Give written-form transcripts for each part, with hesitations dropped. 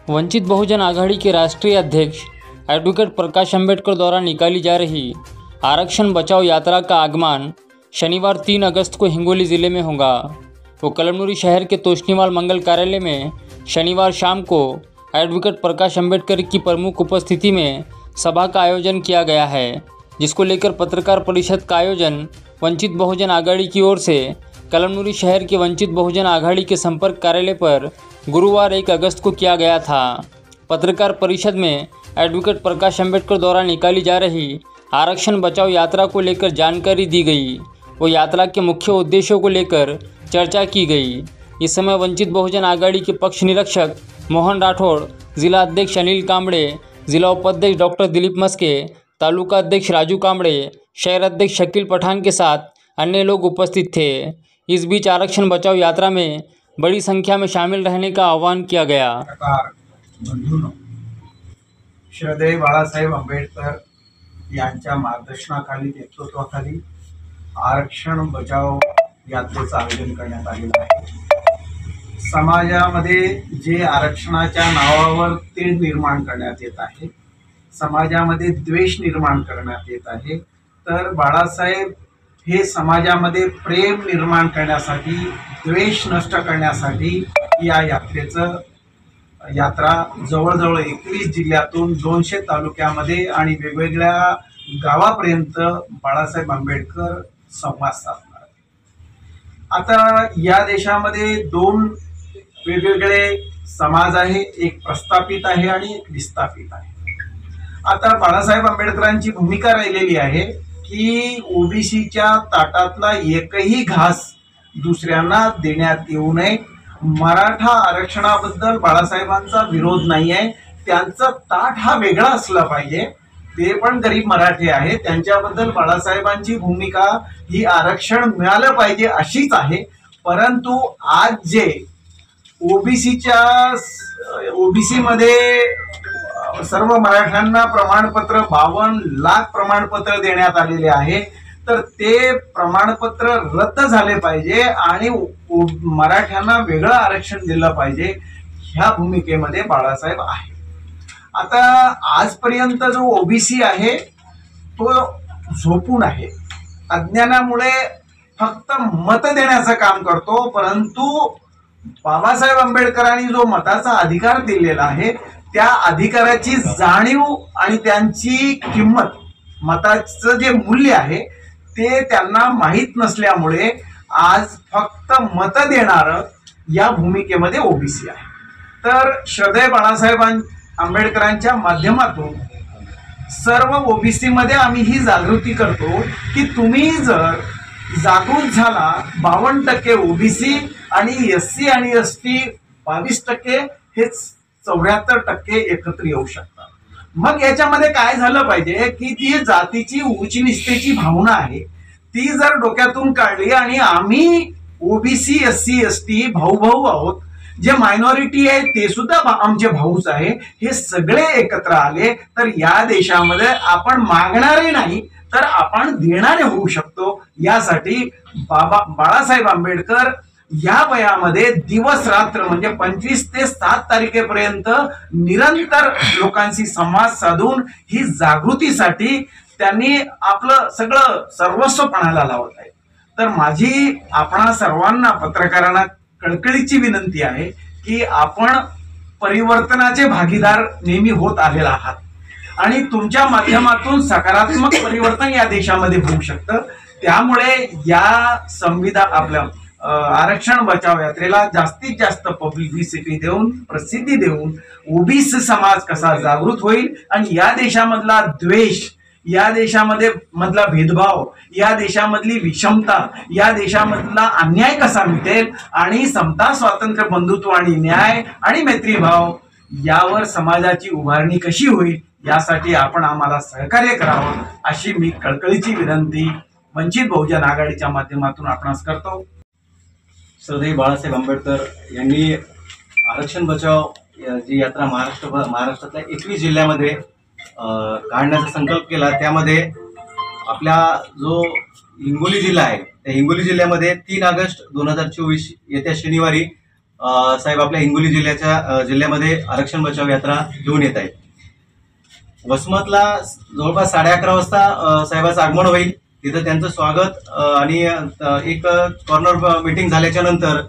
वंचित बहुजन आघाड़ी के राष्ट्रीय अध्यक्ष एडवोकेट प्रकाश अंबेडकर द्वारा निकाली जा रही आरक्षण बचाओ यात्रा का आगमन शनिवार 3 अगस्त को हिंगोली ज़िले में होगा। वो कलमनुरी शहर के तोष्णीवाल मंगल कार्यालय में शनिवार शाम को एडवोकेट प्रकाश अंबेडकर की प्रमुख उपस्थिति में सभा का आयोजन किया गया है, जिसको लेकर पत्रकार परिषद का आयोजन वंचित बहुजन आघाड़ी की ओर से कलमनुरी शहर के वंचित बहुजन आघाड़ी के संपर्क कार्यालय पर गुरुवार 1 अगस्त को किया गया था। पत्रकार परिषद में एडवोकेट प्रकाश अंबेडकर द्वारा निकाली जा रही आरक्षण बचाओ यात्रा को लेकर जानकारी दी गई। वो यात्रा के मुख्य उद्देश्यों को लेकर चर्चा की गई। इस समय वंचित बहुजन आघाड़ी के पक्ष निरीक्षक मोहन राठौड़, जिला अध्यक्ष अनिल कांबड़े, जिला उपाध्यक्ष डॉक्टर दिलीप मस्के, तालुका अध्यक्ष राजू कांबड़े, शहर अध्यक्ष शकील पठान के साथ अन्य लोग उपस्थित थे। इस बीच आरक्षण बचाओ यात्रा में बड़ी संख्या में शामिल रहने का आह्वान किया गया। श्रद्धेय बाळासाहेब आंबेडकर यांच्या मार्गदर्शनाखाली, नेतृत्वाखाली आरक्षण बचाव यात्रेचं आयोजन करण्यात आलेलं आहे। समाजामध्ये जे आरक्षणाच्या नावावर तेढ निर्माण करण्यात येत आहे, समाजामध्ये द्वेष निर्माण करण्यात येत आहे, तर बाळासाहेब हे समाजामध्ये प्रेम निर्माण करण्यासाठी, द्वेष नष्ट करण्यासाठी या यात्रा जवळजवळ 21 जिल्ह्यातून 200 तालुक्यामध्ये आणि वेगवेगळ्या गावापर्यंत बाळासाहेब आंबेडकर संवाद साधणार। आता या देशामध्ये 2 वेगवेगळे समाज आहे, एक प्रस्थापित आहे आणि एक विस्थापित आहे। आता बाळासाहेब आंबेडकरांची भूमिका राहिलेली आहे की ओबीसीच्या ताटातला एकही घास दुसऱ्यांना देण्यात येऊ नये। मराठा आरक्षणाबद्दल बाळासाहेबांचा विरोध नाही आहे, त्यांचा ताट हा वेगळा असला पाहिजे। ते पण गरीब मराठी आहे, त्यांच्याबद्दल बाळासाहेबांची भूमिका ही आरक्षण मिळालं पाहिजे अशीच आहे। परंतु आज जे ओबीसी मध्ये सर्व मराठ्यांना प्रमाणपत्र 52 लाख प्रमाणपत्र देण्यात आलेले आहे, तर ते प्रमाणपत्र रद्द झाले पाहिजे आणि मराठ्यांना वेगळं आरक्षण दिलं पाहिजे, ह्या भूमिकेमध्ये बाळासाहेब आहे। आता आजपर्यंत जो ओबीसी आहे तो झोपून आहे, अज्ञानामुळे फक्त मत देण्याचं काम करतो। परंतु बाबासाहेब आंबेडकरांनी जो मताचा अधिकार दिलेला आहे, त्या अधिकाराची जाणीव आणि त्यांची किंमत, मताचं जे मूल्य आहे ते त्यांना माहीत नसल्यामुळे आज फक्त मत देणारं या भूमिकेमध्ये ओबीसी आहे। तर श्रद्धेय बाळासाहेब आंबेडकरांच्या माध्यमातून सर्व ओबीसी मध्ये आम्ही ही जागृती करतो की तुम्ही जर जागृत झाला, 52% ओबीसी आणि एससी आणि एसटी 22%, हे 74% एकत्र येऊ शकतात। मग याच्यामध्ये काय झालं पाहिजे की ती जातीची उच्च निष्ठेची भावना आहे ती जर डोक्यातून काढली आणि आम्ही ओबीसी एससी एसटी भाऊ आहोत, जे मायनॉरिटी आहे ते सुद्धा आमचे भाऊच आहे, हे सगळे एकत्र आले तर या देशामध्ये आपण मागणारे नाही तर आपण देणारे होऊ शकतो। यासाठी बाळासाहेब आंबेडकर या वयामध्ये दिवस रात्र म्हणजे 25 ते 7 तारखेपर्यंत निरंतर लोकांशी संवाद साधून ही जागृतीसाठी त्यांनी आपलं सगळं सर्वस्व पणाला लावत आहे। तर माझी आपणा सर्वांना पत्रकारांना कळकळीची विनंती आहे की आपण परिवर्तनाचे भागीदार नेहमी होत आलेला आहात आणि तुमच्या माध्यमातून सकारात्मक परिवर्तन या देशामध्ये होऊ शकतं। त्यामुळे या आपल्या आरक्षण बचाव यात्रेला जास्तीत जास्त पब्लिसिटी देऊन, प्रसिद्धी देऊन ओबीसी समाज कसा जागृत होईल आणि या देशामधला द्वेष, या देशामध्ये मधला भेदभाव, या देशामधली विषमता, या देशामधला अन्याय कसा मिटेल आणि समता, स्वातंत्र्य, बंधुत्व आणि न्याय आणि मैत्रीभाव यावर समाजाची उभारणी कशी होईल, यासाठी आपण आम्हाला सहकार्य करावं अशी मी कळकळीची विनंती वंचित बहुजन आघाडीच्या माध्यमातून आपणास करतो। श्रद्धेय बाळासाहेब आंबेडकर यांनी आरक्षण बचाव जी यात्रा महाराष्ट्रातल्या 21 जिल्ह्यामध्ये काढण्याचा संकल्प केला। त्यामध्ये आपला जो हिंगोली जिल्हा आहे, त्या हिंगोली जिल्ह्यामध्ये 3 ऑगस्ट 2024 येत्या शनिवारी साहेब आपल्या हिंगोली जिल्ह्यामध्ये आरक्षण बचाव यात्रा घेऊन येत आहेत. वसमतला जवळपास 11:30 वाजता साहेबांचं आगमन होईल. तिथं त्यांचं स्वागत आणि एक कॉर्नर मीटिंग झाल्याच्या नंतर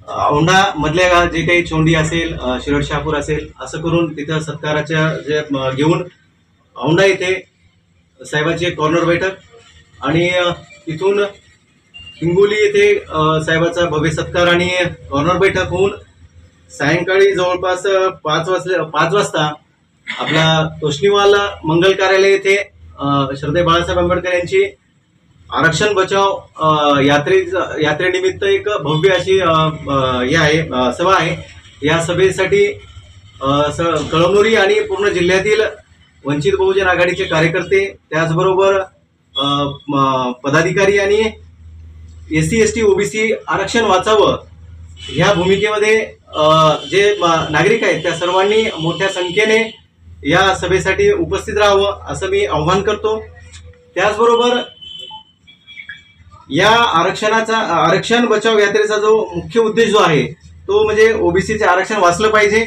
औंढा मधल्या जे काही चोंडी असेल, शिरड शहापूर असेल, असं करून तिथं सत्काराच्या जे घेऊन औंढा येथे साहेबांची कॉर्नर बैठक आणि तिथून हिंगोली येथे साहेबाचा भव्य सत्कार आणि कॉर्नर बैठक होऊन सायंकाळी जवळपास 5 वाजता आपला तोष्णीवाल मंगल कार्यालय येथे श्रद्धेय बाळासाहेब आंबेडकर यांची आरक्षण बचाव यात्रेनिमित्त एक भव्य अशी सभा आहे. या सभेसाठी कळमनुरी आणि पूर्ण जिल्ह्यातील वंचित बहुजन आघाडीचे कार्यकर्ते, त्याचबरोबर पदाधिकारी आणि SC ST OBC आरक्षण वाचावं ह्या भूमिकेमध्ये जे नागरिक आहेत त्या सर्वांनी मोठ्या संख्येने या सभेसाठी उपस्थित राहावं असं मी आवाहन करतो. त्याचबरोबर या आरक्षण बचाव यात्रेचा जो मुख्य उद्देश जो आहे तो म्हणजे ओबीसीचे आरक्षण वाचलं पाहिजे.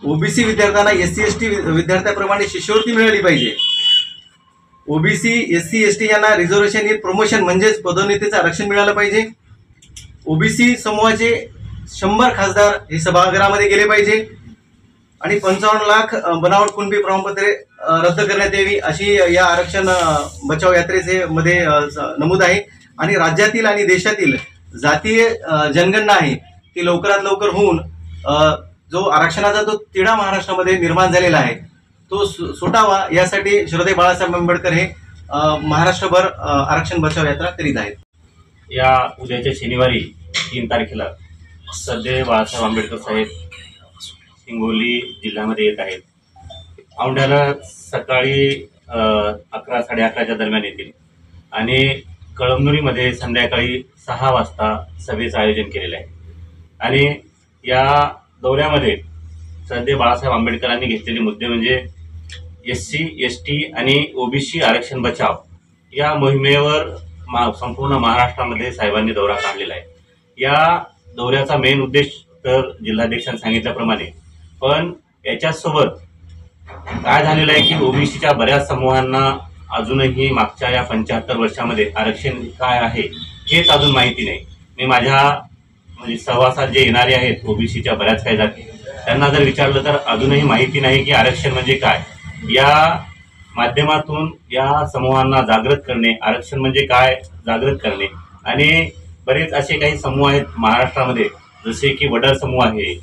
ओबीसी विद्यार्थ्यांना SC ST विद्यार्थ्याप्रमाणे शिष्यवृत्ती मिळाली पाहिजे. ओबीसी SC ST यांना रिझर्वेशन इन प्रमोशन म्हणजेच पदोन्नतीचं आरक्षण मिळालं पाहिजे. ओबीसी समूहाचे 100 खासदार हे सभागृहामध्ये गेले पाहिजे आणि 55 लाख बनावट कुणबी प्रमाणपत्रे रद्द करण्यात यावी अशी या आरक्षण बचाव यात्रेचे मध्ये नमूद आहे. आणि राज्यातील आणि देशातील जातीय जनगणना आहे ती लवकरात लवकर होऊन जो आरक्षणाचा जो तिढा महाराष्ट्रामध्ये निर्माण झालेला आहे तो सुटावा यासाठी श्रद्धेय बाळासाहेब आंबेडकर हे महाराष्ट्रभर आरक्षण बचाव यात्रा करीत आहेत. या उद्याच्या शनिवारी 3 तारखेला श्रद्धेय बाळासाहेब आंबेडकर साहेब हिंगोली जिल्ह्यामध्ये येत आहेत. औंढ्याला सकाळी 11-11:30च्या दरम्यान येतील आणि कळमनुरीमध्ये संध्याकाळी 6 वाजता सभेचं आयोजन केलेलं आहे. आणि या दौऱ्यामध्ये श्रद्धेय बाळासाहेब आंबेडकरांनी घेतलेले मुद्दे म्हणजे SC ST आणि OBC आरक्षण बचाव या मोहिमेवर संपूर्ण महाराष्ट्रामध्ये साहेबांनी दौरा काढलेला आहे. या दौऱ्याचा मेन उद्देश तर जिल्हाध्यक्षांनी सांगितल्याप्रमाणे, पण याच्यासोबत काय झालेलं आहे की ओबीसीच्या बऱ्याच समूहांना अजूनही मागच्या या 75 वर्षामध्ये आरक्षण काय आहे हेच अजून माहिती नाही. मी माझ्या म्हणजे सहवासात जे येणारे आहेत ओबीसीच्या बऱ्याच काही जाती त्यांना जर विचारलं तर अजूनही माहिती नाही की आरक्षण म्हणजे काय. या माध्यमातून या समूहांना जागृत करणे, आरक्षण म्हणजे काय जागृत करणे. आणि बरेच असे काही समूह आहेत महाराष्ट्रामध्ये जसे की वडार समूह आहे,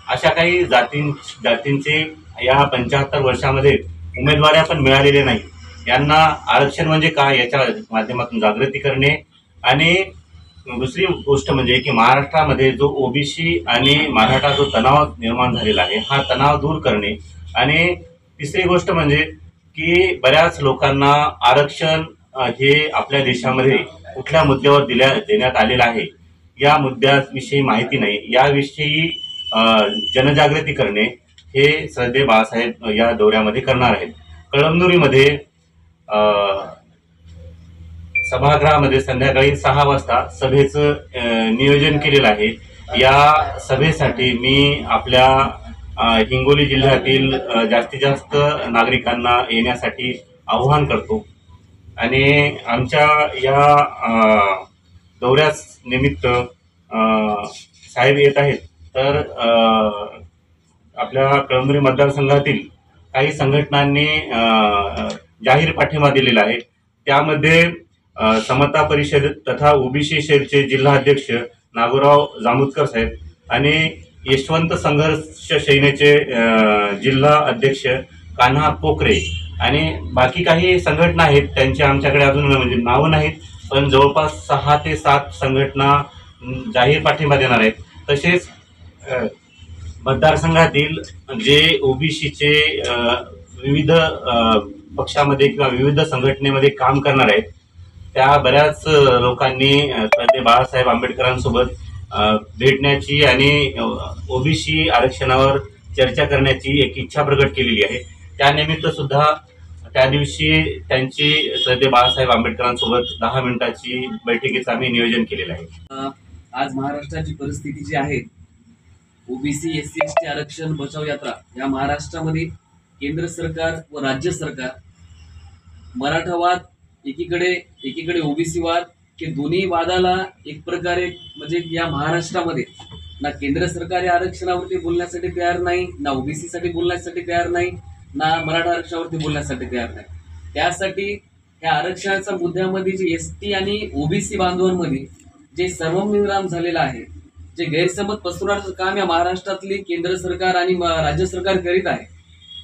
अशा काही जातींचे या 75 वर्षामध्ये उमेदवाऱ्या पण मिळालेले नाही. यांना आरक्षण म्हणजे काय याच्या माध्यमातून जागृती करणे. आणि दुसरी गोष्ट म्हणजे की महाराष्ट्रामध्ये जो ओबीसी आणि मराठा जो तणाव निर्माण झालेला आहे हा तणाव दूर करणे. आणि तिसरी गोष्ट म्हणजे की बऱ्याच लोकांना आरक्षण हे आपल्या देशामध्ये कुठल्या मुद्द्यावर देण्यात आलेलं आहे या मुद्द्याविषयी माहिती नाही, याविषयी जनजागृती करणे हे श्रद्धेय बाळासाहेब या दौऱ्यामध्ये करणार आहेत. कळमनुरीमध्ये सभागृहामध्ये संध्याकाळी 6 वाजता सभेचं नियोजन केलेलं आहे. या सभेसाठी मी आपल्या हिंगोली जिल्ह्यातील जास्तीत जास्त नागरिकांना येण्यासाठी आवाहन करतो. आणि आमच्या या दौऱ्यास निमित्त साहेब येत आहेत तर आपल्या कळमनुरी मतदारसंघातील काही संघटनांनी जाहीर पाठिंबा दिलेला आहे. त्यामध्ये समता परिषद तथा ओबीसी सेलचे जिल्हा अध्यक्ष नागोराव जामुदकर साहेब आणि यशवंत संघर्ष सेनेचे जिल्हा अध्यक्ष कान्हा पोखरे आणि बाकी काही संघटना आहेत त्यांचे आमच्याकडे अजून म्हणजे नावं नाहीत, पण जवळपास 6 ते 7 संघटना जाहीर पाठिंबा देणार आहेत. तसेच मतदारसंघातील जे ओबीसीचे विविध पक्षामध्ये किंवा विविध संघटनेमध्ये काम करणार आहेत त्या बऱ्याच लोकांनी श्रद्धेय बाळासाहेब आंबेडकरांसोबत भेटण्याची आणि ओबीसी आरक्षणावर चर्चा करण्याची एक इच्छा प्रकट केलेली आहे. त्यानिमित्त सुद्धा त्या दिवशी त्यांची श्रद्धेय बाळासाहेब आंबेडकरांसोबत 10 मिनिटाची बैठकीचं आम्ही नियोजन केलेलं आहे. आज महाराष्ट्राची परिस्थिती जी आहे, ओबीसी SC ST आरक्षण बचाव यात्रा या महाराष्ट्रामध्ये केंद्र सरकार व राज्य सरकार मराठा वाद एकीकडे ओबीसी वाद, हे दोन्ही वादाला एक प्रकारे म्हणजे या महाराष्ट्रामध्ये ना केंद्र सरकार या आरक्षणावरती बोलण्यासाठी तयार नाही, ना ओबीसी साठी बोलण्यासाठी तयार नाही, ना मराठा आरक्षणावरती बोलण्यासाठी तयार नाही. त्यासाठी ह्या आरक्षणाच्या मुद्द्यामध्ये जे ST आणि ओबीसी बांधवांमध्ये जे सर्वनिराम झालेलं आहे, जे गैरसमज पसरवण्याचं काम या महाराष्ट्रातली केंद्र सरकार आणि राज्य सरकार करीत आहे.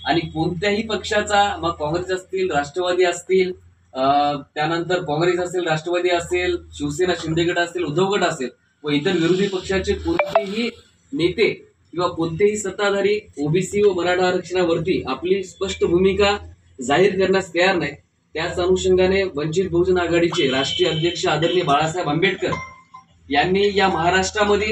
आणि कोणत्याही पक्षाचा, मग काँग्रेस असतील, राष्ट्रवादी असतील, त्यानंतर काँग्रेस असेल, राष्ट्रवादी असेल, शिवसेना शिंदे गट असेल, उद्धव गट असेल व इतर विरोधी पक्षाचे कोणतेही नेते किंवा कोणतेही सत्ताधारी ओबीसी व मराठा आरक्षणावरती आपली स्पष्ट भूमिका जाहीर करण्यास तयार नाही. त्याच अनुषंगाने वंचित बहुजन आघाडीचे राष्ट्रीय अध्यक्ष आदरणीय बाळासाहेब आंबेडकर यांनी या महाराष्ट्रामध्ये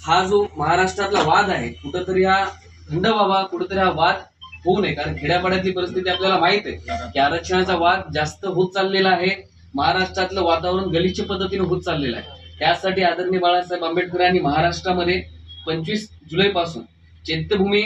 हा जो महाराष्ट्रातला वाद आहे कुठंतरी हा थंड व्हावा, कुठंतरी हा वाद होऊ नये. कारण खेड्यापाड्यातली परिस्थिती आपल्याला माहित आहे की आरक्षणाचा वाद जास्त होत चाललेला आहे. महाराष्ट्रातलं वातावरण गलिच्छ पद्धतीने होत चाललेलं आहे. त्यासाठी आदरणीय बाळासाहेब आंबेडकर यांनी महाराष्ट्रामध्ये 25 जुलैपासून चैत्यभूमी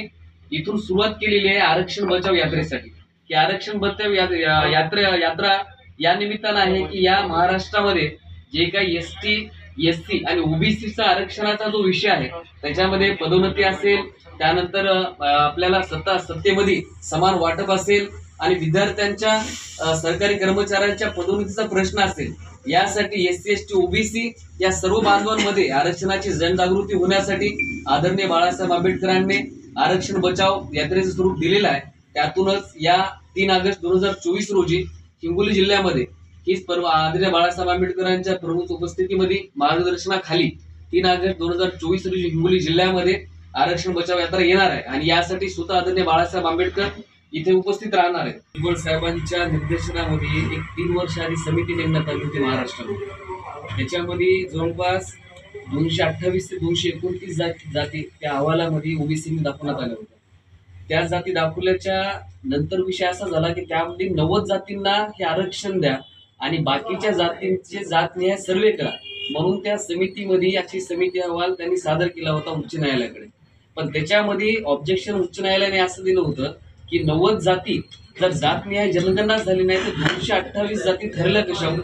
इथून सुरुवात केलेली आहे आरक्षण बचाव यात्रेसाठी. की आरक्षण बचाव यात्रा या निमित्तानं आहे की या महाराष्ट्रामध्ये जे काही ST SC आणि ओबीसीचा आरक्षणाचा जो विषय आहे त्याच्यामध्ये पदोन्नती असेल, त्यानंतर आपल्याला सत्तेमध्ये समान वाटप असेल आणि विद्यार्थ्यांच्या सरकारी कर्मचाऱ्यांच्या पदोन्नतीचा प्रश्न असेल, यासाठी SC ST OBC या सर्व बांधवांमध्ये आरक्षणाची जनजागृती होण्यासाठी आदरणीय बाळासाहेब आंबेडकरांनी आरक्षण बचाव यात्रेचं स्वरूप दिलेलं आहे. त्यातूनच या 3 ऑगस्ट 2024 रोजी हिंगोली जिल्ह्यामध्ये हीच पर्व आदरणीय बाळासाहेब आंबेडकरांच्या प्रमुख उपस्थितीमध्ये मार्गदर्शनाखाली 3 ऑगस्ट 2024 रोजी हिंगोली जिल्ह्यामध्ये आरक्षण बचाव यात्रा येणार आहे. आणि यासाठी स्वतः आदरणीय बाळासाहेब आंबेडकर इथे उपस्थित राहणार आहे. भुजबळ साहेबांच्या निर्देशनामध्ये एक 3 वर्ष आधी समिती नेमण्यात आली होती महाराष्ट्रामध्ये. त्याच्यामध्ये जवळपास 228 ते 229 जाती त्या अहवालामध्ये ओबीसीने दाखवण्यात आल्या होत्या. त्या जाती दाखवल्याच्या नंतर विषय असा झाला की त्यामध्ये 90 जातींना हे आरक्षण द्या आणि बाकीच्या जातींचे जातनिहाय सर्वे करा म्हणून त्या समितीमध्ये याची समिती अहवाल त्यांनी सादर केला होता उच्च न्यायालयाकडे. पण त्याच्यामध्ये ऑब्जेक्शन उच्च न्यायालयाने असं दिलं होतं की 90 जाती जर जातनिहाय जनगणना झाली नाही तर 228 जाती ठरल्या कशावर.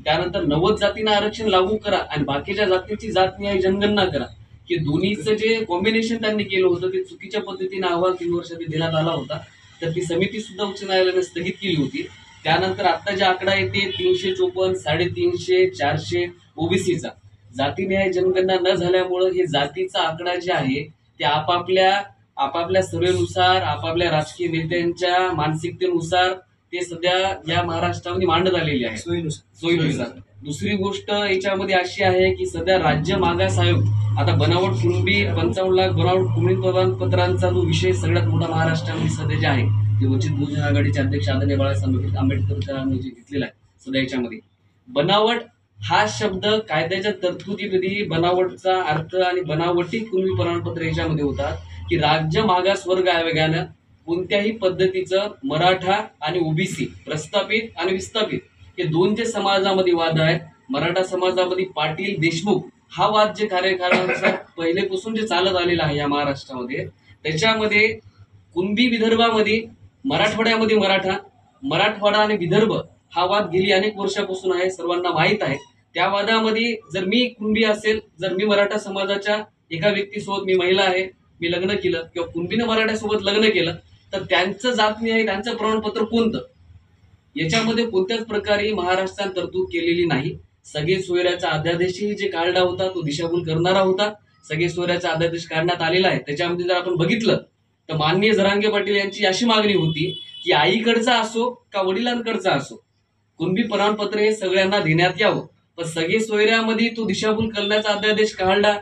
त्यानंतर 90 जातींना आरक्षण लागू करा आणि बाकीच्या जातींची जातनिहाय जनगणना करा. की दोन्हीचं जे कॉम्बिनेशन त्यांनी केलं होतं ते चुकीच्या पद्धतीने अहवाल 3 वर्षांनी देण्यात आला होता. तर ती समिती सुद्धा उच्च न्यायालयाने स्थगित केली होती. त्यानंतर आता जे आकडा येते 354, 350, 400 ओबीसीचा जातीनिहाय जनगणना न झाल्यामुळं हे जातीचा आकडा जे आहे ते आपापल्या सर्वेनुसार आपापल्या राजकीय नेत्यांच्या मानसिकतेनुसार ते सध्या या महाराष्ट्रामध्ये मांडण्यात आलेली आहे सोयीनुसार. दुसरी गोष्ट याच्यामध्ये अशी आहे की सध्या राज्य मागास आयोग आता बनावट कुणबी 55 लाख बनावट कुणबी प्रमाणपत्रांचा जो विषय सगळ्यात मोठा महाराष्ट्रामध्ये सध्या जे आहे ते वंचित बहुजन आघाडीचे अध्यक्ष आदरणीय बाळासाहेब आंबेडकरांनी जे घेतलेला आहे सध्या याच्यामध्ये बनावट हा शब्द कायद्याच्या तरतुदीमध्ये बनावटचा अर्थ आणि बनावटी कुणबी प्रमाणपत्र याच्यामध्ये होतात की राज्य मागास वर्ग आयोगानं कोणत्याही पद्धतीचं मराठा आणि ओबीसी प्रस्थापित आणि विस्थापित हे दोन जे समाजामध्ये वाद आहेत, मराठा समाजामध्ये पाटील देशमुख हा वाद जे कार्यकाळानुसार पहिलेपासून जे चालत आलेला आहे या महाराष्ट्रामध्ये, त्याच्यामध्ये कुणबी विदर्भामध्ये मराठवाड्यामध्ये मराठवाडा आणि विदर्भ हा वाद गेली अनेक वर्षापासून आहे, सर्वांना माहीत आहे. त्या वादामध्ये जर मी कुणबी असेल, जर मी मराठा समाजाच्या एका व्यक्तीसोबत मी महिला आहे, मी लग्न केलं किंवा कुणबीनं मराठ्यासोबत लग्न केलं तर त्यांचं जातनी आहे त्यांचं प्रमाणपत्र कोणतं, याच्यामध्ये कोणत्याच प्रकारे महाराष्ट्रात तरतूद केलेली नाही. सगळे सोयऱ्याचा अध्यादेशही जे काढला होता तो दिशाभूल करणारा होता. सगळे सोयऱ्याचा अध्यादेश काढण्यात आलेला आहे. त्याच्यामध्ये जर आपण बघितलं तर माननीय जरांगे पाटील यांची अशी मागणी होती की आईकडचा असो का वडिलांकडचा असो कुणबी प्रमाणपत्र हे सगळ्यांना देण्यात यावं. पण सगळे सोयऱ्यामध्ये तो दिशाभूल करण्याचा अध्यादेश काढला,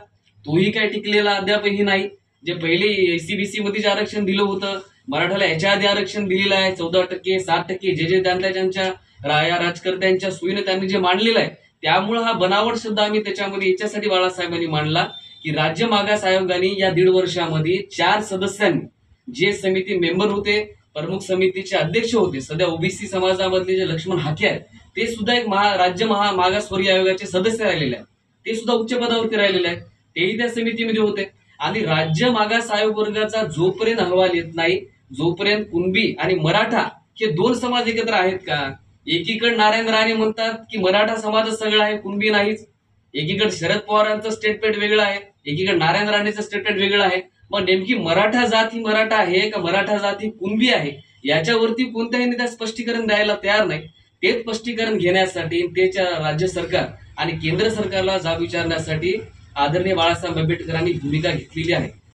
तोही काय टिकलेला अद्यापही नाही. जे पहिले SC-BC मध्ये जे आरक्षण दिलं होतं, मराठाला याच्या आधी आरक्षण दिलेलं आहे 14%, 7%, जे त्यांच्या या राजकर्त्यांच्या सोयीने त्यांनी जे मांडलेलं आहे, त्यामुळे हा बनावट शब्द आम्ही त्याच्यामध्ये याच्यासाठी बाळासाहेबांनी मांडला की राज्य मागास आयोगाने या 1.5 वर्षामध्ये 4 सदस्यांनी जे समिती मेंबर होते, प्रमुख समितीचे अध्यक्ष होते, सध्या ओबीसी समाजामधले जे लक्ष्मण हाके आहेत ते सुद्धा एक राज्य मागासवर्गीय आयोगाचे सदस्य राहिलेले आहेत. ते सुद्धा उच्च पदावरती राहिलेले आहेत, तेही त्या समितीमध्ये होते. आणि राज्य मागास आयोग वर्गाचा जोपर्यंत अहवाल येत नाही, जोपर्यंत कुणबी आणि मराठा हे दोन समाज एकत्र आहेत का? एकीकडे नारायण राणे म्हणतात की मराठा समाजच सगळा आहे, कुणबी नाहीच. एकीकडे शरद पवारांचं स्टेटमेंट वेगळं आहे, एकीकडे नारायण राणेचं स्टेटमेंट वेगळं आहे. मग नेमकी मराठा जात ही मराठा आहे का मराठा जात ही कुणबी आहे, याच्यावरती कोणत्याही नेत्या स्पष्टीकरण द्यायला तयार नाही. ते स्पष्टीकरण घेण्यासाठी त्याच्या राज्य सरकार आणि केंद्र सरकारला जाब विचारण्यासाठी आदरणीय बाळासाहेब आंबेडकरांनी भूमिका घेतलेली आहे.